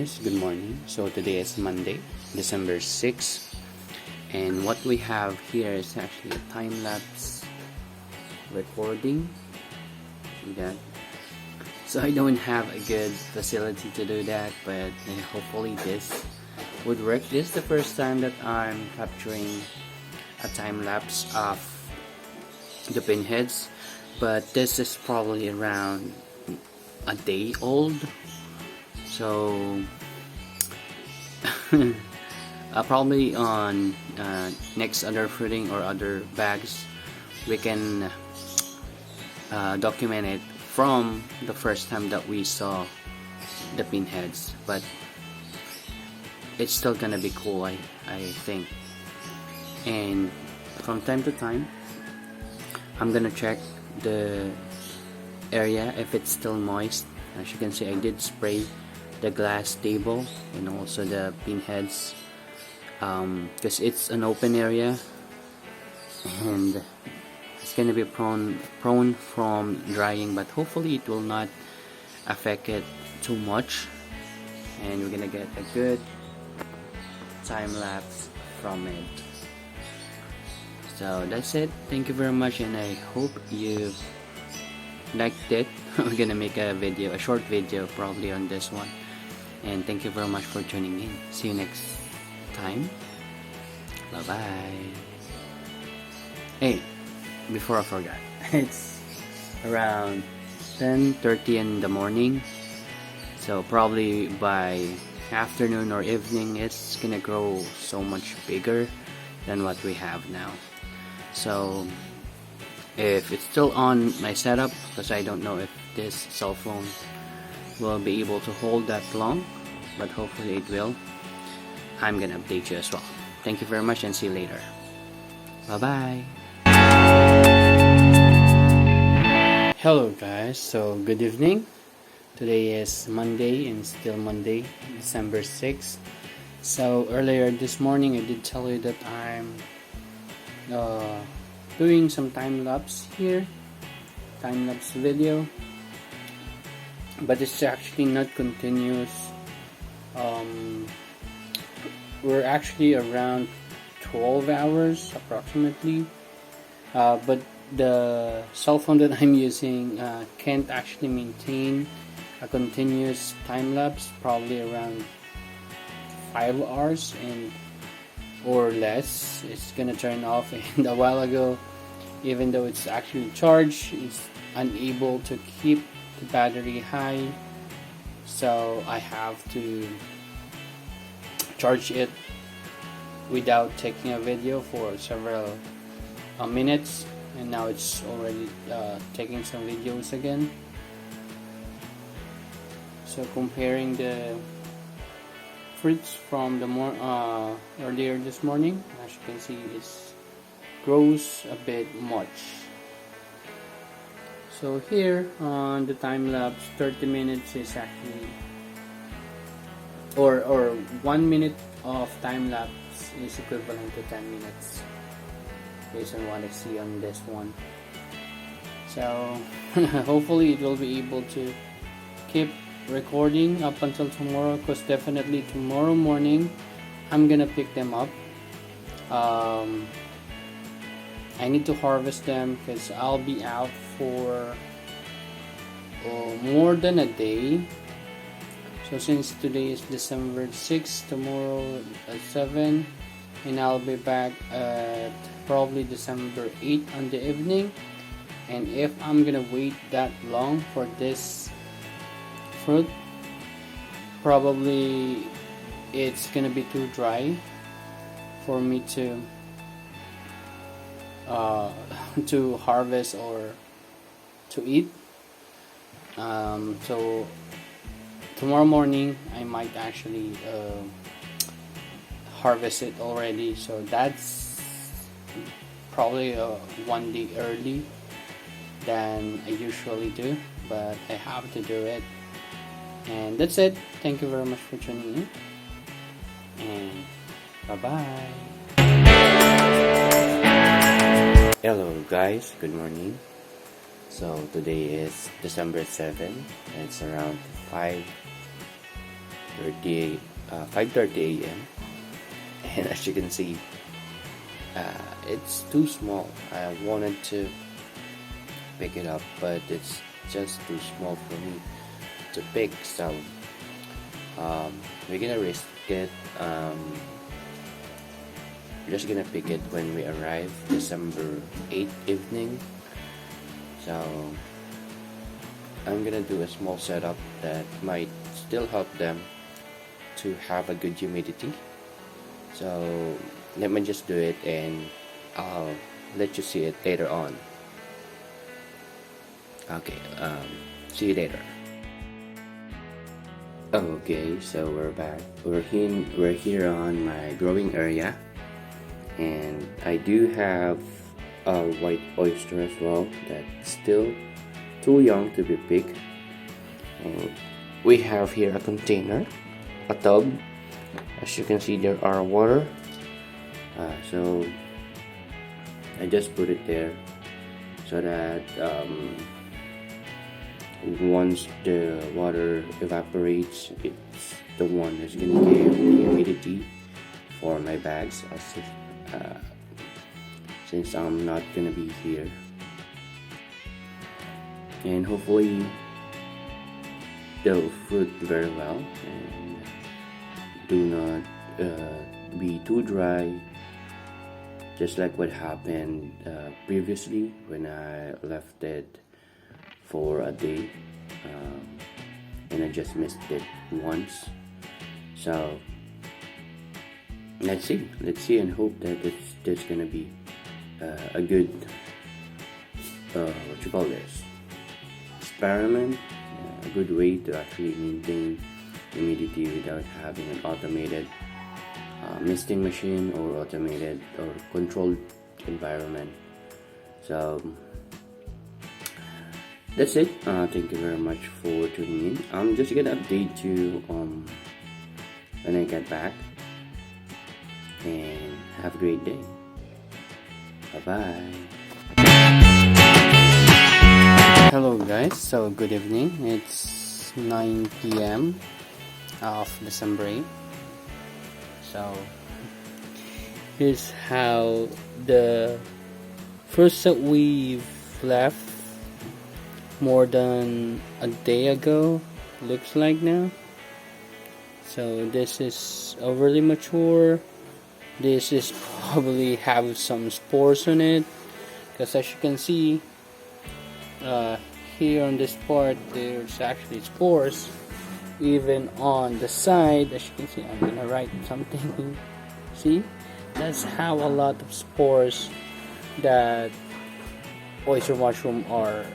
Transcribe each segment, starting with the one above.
guys, good morning. So today is Monday, December 6th, and what we have here is actually a time-lapse recording. See that? So I don't have a good facility to do that, but hopefully this would work. This is the first time that I'm capturing a time-lapse of the pinheads, but this is probably around a day old. So probably on next other fruiting or other bags we can document it from the first time that we saw the pinheads, but it's still gonna be cool, I think. And from time to time I'm gonna check the area if it's still moist. As you can see, I did spray the glass table and also the pinheads because it's an open area and it's gonna be prone from drying, but hopefully it will not affect it too much, and we're gonna get a good time lapse from it. So that's it. Thank you very much, and I hope you liked it. We're gonna make a short video probably on this one, and thank you very much for tuning in. See you next time. Bye bye. Hey, before I forgot, it's around 10:30 in the morning, so probably by afternoon or evening it's gonna grow so much bigger than what we have now. So if it's still on my setup, because I don't know if this cell phone will be able to hold that long, but hopefully it will, I'm gonna update you as well. Thank you very much and see you later. Bye bye. Hello guys, so good evening. Today is Monday, and still Monday, December 6th. So earlier this morning I did tell you that I'm doing some time-lapse here, time-lapse video, but it's actually not continuous. We're actually around 12 hours approximately, but the cell phone that I'm using can't actually maintain a continuous time-lapse, probably around 5 hours or less. It's gonna turn off, and a while ago, even though it's actually charged, it's unable to keep the battery high, so I have to charge it without taking a video for several minutes, and now it's already taking some videos again. So comparing the fruits from the earlier this morning, as you can see, it grows a bit much. So here on the time lapse, 30 minutes is actually, or 1 minute of time lapse is equivalent to 10 minutes based on what I see on this one. So hopefully it will be able to keep recording up until tomorrow, because definitely tomorrow morning I'm gonna pick them up. I need to harvest them because I'll be out for more than a day. So since today is December 6th, tomorrow at 7, and I'll be back at probably December 8th on the evening. And if I'm gonna wait that long for this fruit, probably it's gonna be too dry for me to harvest or to eat. So tomorrow morning I might actually harvest it already, so that's probably 1 day early than I usually do, but I have to do it. And that's it. Thank you very much for tuning in, and bye bye. Hello guys, good morning. So today is December 7th, and it's around 5 5:30 a.m. and as you can see, it's too small. I wanted to pick it up, but it's just too small for me to pick, so we're gonna risk it. We're just gonna pick it when we arrive December 8th evening. So I'm gonna do a small setup that might still help them to have a good humidity. So let me just do it and I'll let you see it later on. Okay, see you later. Okay, so we're back. We're here on my growing area, and I do have a white oyster as well that's still too young to be picked. And we have here a container, a tub. As you can see, there are water. So I just put it there so that once the water evaporates, it's the one that's gonna give the humidity for my bags, since I'm not gonna be here. And hopefully they'll fruit very well and do not be too dry, just like what happened previously when I left it for a day, and I just missed it once. So let's see and hope that there's gonna be a good what you call this, experiment, a good way to actually maintain humidity without having an automated misting machine or automated or controlled environment. So that's it. Thank you very much for tuning in. I'm just gonna update you when I get back, and have a great day. Bye bye. Hello guys, so good evening. It's 9 p.m. of December 8th. So here's how the first that we've left more than a day ago looks like now. So this is overly mature. This is probably have some spores on it, because as you can see here on this part, there's actually spores even on the side. As you can see, I'm gonna write something. See, that's how a lot of spores that oyster mushroom are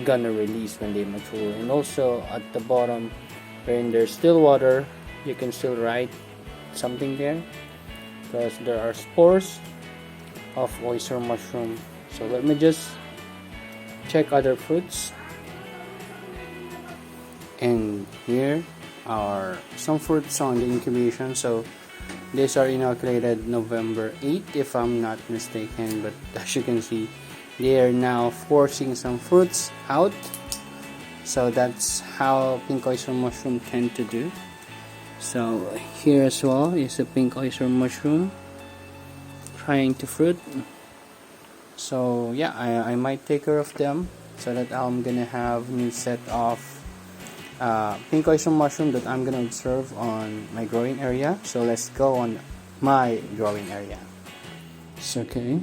gonna release when they mature. And also at the bottom, when there's still water, you can still write something there, because there are spores of oyster mushroom. So let me just check other fruits. And here are some fruits on the incubation. So these are inoculated November 8th if I'm not mistaken, but as you can see, they are now forcing some fruits out. So that's how pink oyster mushroom tend to do. So here as well is a pink oyster mushroom trying to fruit. So yeah, I might take care of them so that I'm gonna have new set of pink oyster mushroom that I'm gonna observe on my growing area. So let's go on my growing area. It's okay.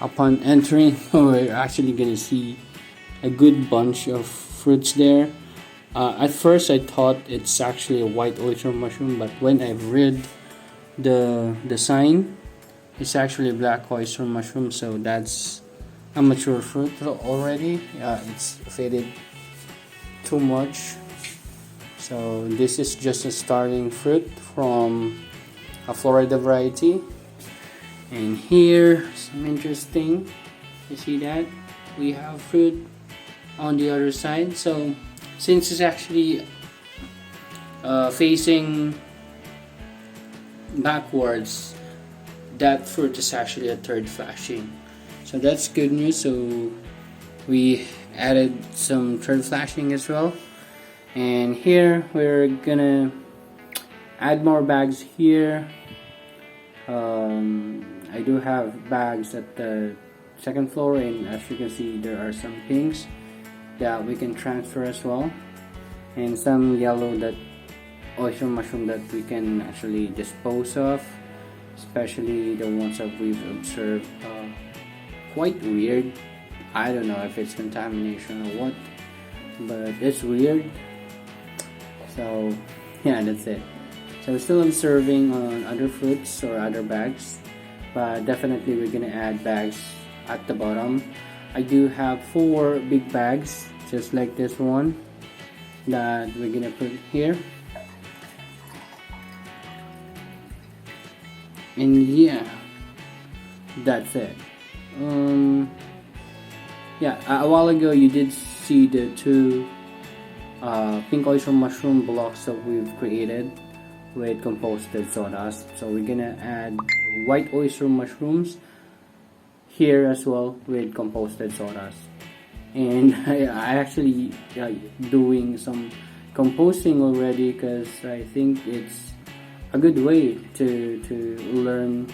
Upon entering, we're actually gonna see a good bunch of fruits there. At first I thought it's actually a white oyster mushroom, but when I've read the sign, it's actually a black oyster mushroom. So that's a mature fruit already. It's faded too much. So this is just a starting fruit from a Florida variety. And here, some interesting, you see that we have fruit on the other side. So since it's actually facing backwards, that fruit is actually a third flashing. So that's good news. So we added some third flashing as well. And here we're gonna add more bags here. I do have bags at the second floor, and as you can see, there are some pinks that we can transfer as well, and some yellow that oyster mushroom that we can actually dispose of, especially the ones that we've observed quite weird. I don't know if it's contamination or what, but it's weird. So yeah, that's it. So we're still observing on other fruits or other bags, but definitely we're gonna add bags at the bottom. I do have 4 big bags just like this one that we're gonna put here. And yeah, that's it. Yeah, a while ago you did see the 2 pink oyster mushroom blocks that we've created with composted sawdust. So we're gonna add white oyster mushrooms here as well with composted sawdust. And I actually doing some composting already, because I think it's a good way to learn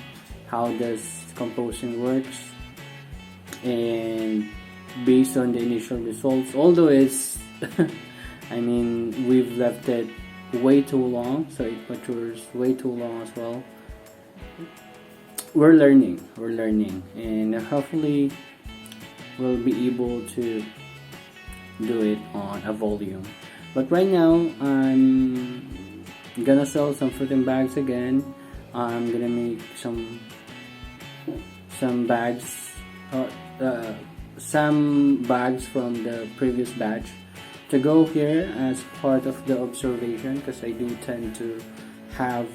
how does composting works. And based on the initial results, although it's I mean, we've left it way too long, so it matures way too long as well. We're learning, and hopefully we'll be able to do it on a volume. But right now I'm gonna sell some fruit bags again. I'm gonna make some bags, some bags from the previous batch to go here as part of the observation, because I do tend to have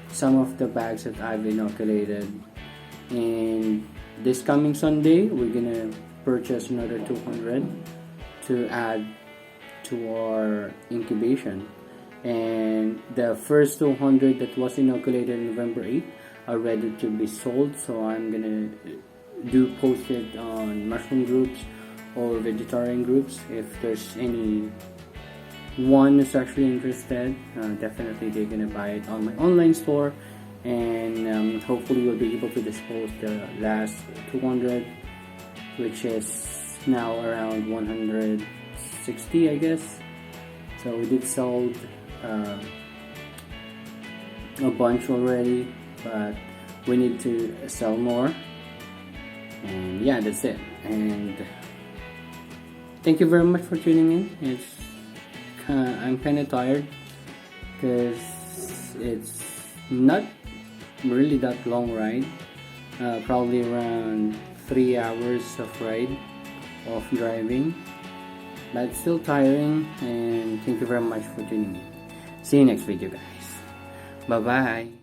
some of the bags that I've inoculated. And this coming Sunday we're gonna purchase another 200 to add to our incubation. And the first 200 that was inoculated November 8th are ready to be sold, so I'm gonna post it on mushroom groups or vegetarian groups. If there's any one is actually interested, definitely they're gonna buy it on my online store, and hopefully we'll be able to dispose the last 200, which is now around 160, I guess. So we did sold a bunch already, but we need to sell more. And yeah, that's it. And thank you very much for tuning in. I'm kind of tired because it's not really that long ride, probably around 3 hours of ride of driving, but it's still tiring. And thank you very much for tuning in. See you next video, guys. Bye bye.